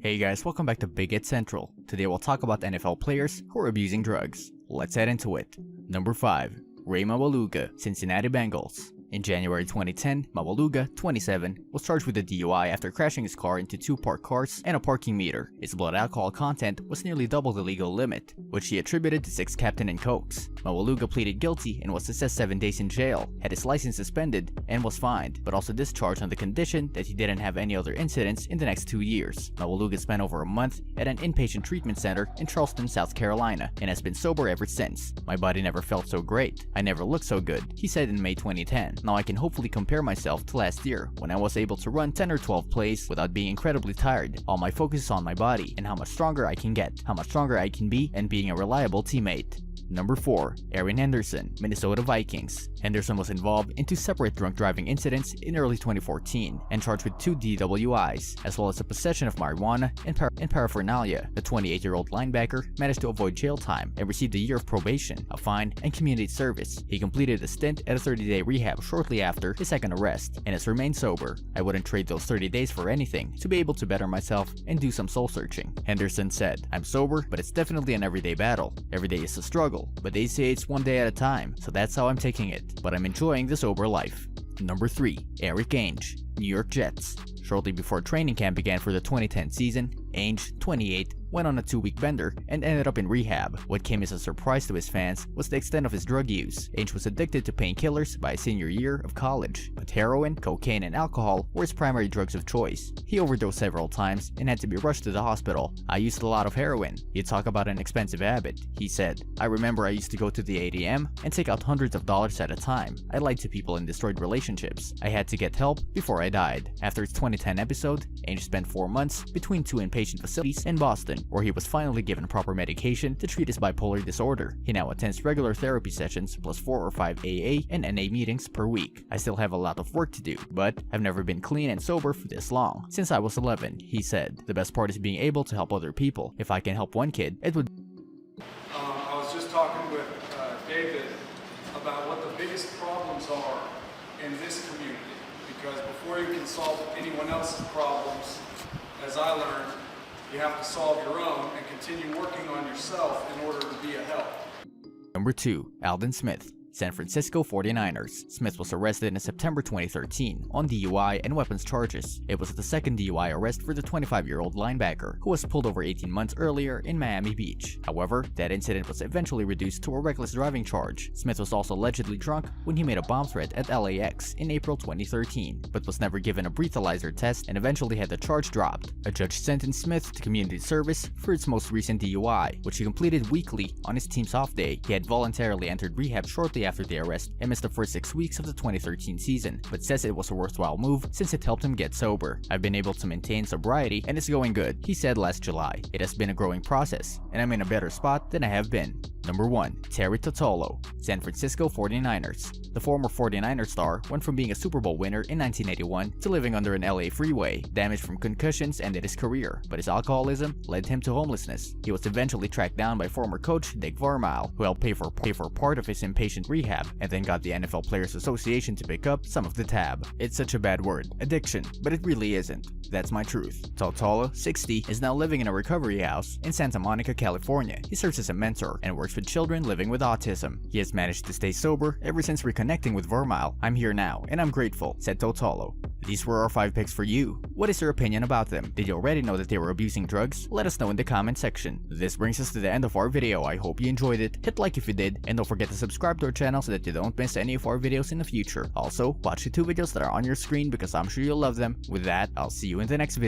Hey guys, welcome back to Big Hit Central. Today we'll talk about NFL players who are abusing drugs. Let's head into it. Number 5. Raymond Beluga, Cincinnati Bengals. In January 2010, Beluga, 27, was charged with a DUI after crashing his car into two parked cars and a parking meter. His blood alcohol content was nearly double the legal limit, which he attributed to 6 Captain and Cokes. Beluga pleaded guilty and was assessed 7 days in jail, had his license suspended, and was fined, but also discharged on the condition that he didn't have any other incidents in the next 2 years. Beluga spent over a month at an inpatient treatment center in Charleston, South Carolina, and has been sober ever since. "My body never felt so great. I never looked so good," he said in May 2010. "Now I can hopefully compare myself to last year, when I was able to run 10 or 12 plays without being incredibly tired. All my focus is on my body and how much stronger I can get, how much stronger I can be, and being a reliable teammate." Number 4. Erin Henderson, Minnesota Vikings. Henderson was involved in 2 separate drunk driving incidents in early 2014 and charged with 2 DWIs, as well as the possession of marijuana and paraphernalia. The 28-year-old linebacker managed to avoid jail time and received a year of probation, a fine, and community service. He completed a stint at a 30-day rehab shortly after his second arrest and has remained sober. "I wouldn't trade those 30 days for anything to be able to better myself and do some soul searching," Henderson said. "I'm sober, but it's definitely an everyday battle. Every day is a struggle, but they say it's one day at a time, so that's how I'm taking it. But I'm enjoying the sober life." Number 3. Eric Ainge, New York Jets. Shortly before training camp began for the 2010 season, Ainge, 28, went on a 2-week bender and ended up in rehab. What came as a surprise to his fans was the extent of his drug use. Ainge was addicted to painkillers by his senior year of college, but heroin, cocaine, and alcohol were his primary drugs of choice. He overdosed several times and had to be rushed to the hospital. "I used a lot of heroin. You talk about an expensive habit," he said. "I remember I used to go to the ATM and take out hundreds of dollars at a time. I lied to people and destroyed relationships. I had to get help before I died." After its 2010 episode, Ainge spent 4 months between 2 inpatient facilities in Boston, where he was finally given proper medication to treat his bipolar disorder. He now attends regular therapy sessions plus 4 or 5 AA and NA meetings per week. "I still have a lot of work to do, but I've never been clean and sober for this long, since I was 11, he said. "The best part is being able to help other people. If I can help one kid, it would." I was just talking with David about what the biggest problems are in this community, because before you can solve anyone else's problems, as I learned, you have to solve your own and continue working on yourself in order to be a help. Number 2. Alvin Smith, San Francisco 49ers. Smith was arrested in September 2013 on DUI and weapons charges. It was the second DUI arrest for the 25-year-old linebacker, who was pulled over 18 months earlier in Miami Beach. However, that incident was eventually reduced to a reckless driving charge. Smith was also allegedly drunk when he made a bomb threat at LAX in April 2013, but was never given a breathalyzer test and eventually had the charge dropped. A judge sentenced Smith to community service for its most recent DUI, which he completed weekly on his team's off day. He had voluntarily entered rehab shortly after the arrest and missed the first 6 weeks of the 2013 season, but says it was a worthwhile move since it helped him get sober. "I've been able to maintain sobriety and it's going good," he said last July. "It has been a growing process, and I'm in a better spot than I have been." Number 1. Tottolo, San Francisco 49ers. The former 49er star went from being a Super Bowl winner in 1981 to living under an LA freeway. Damage from concussions ended his career, but his alcoholism led him to homelessness. He was eventually tracked down by former coach Dick Vermeil, who helped pay for part of his inpatient rehab, and then got the NFL Players Association to pick up some of the tab. It's such a bad word, addiction, but it really isn't. That's my truth. Tottolo, 60, is now living in a recovery house in Santa Monica, California. He serves as a mentor and works with children living with autism. He has managed to stay sober ever since reconnecting with Vermeil. "I'm here now, and I'm grateful," said Tottolo. These were our 5 picks for you. What is your opinion about them? Did you already know that they were abusing drugs? Let us know in the comment section. This brings us to the end of our video. I hope you enjoyed it. Hit like if you did, and don't forget to subscribe to our channel so that you don't miss any of our videos in the future. Also, watch the 2 videos that are on your screen because I'm sure you'll love them. With that, I'll see you in the next video.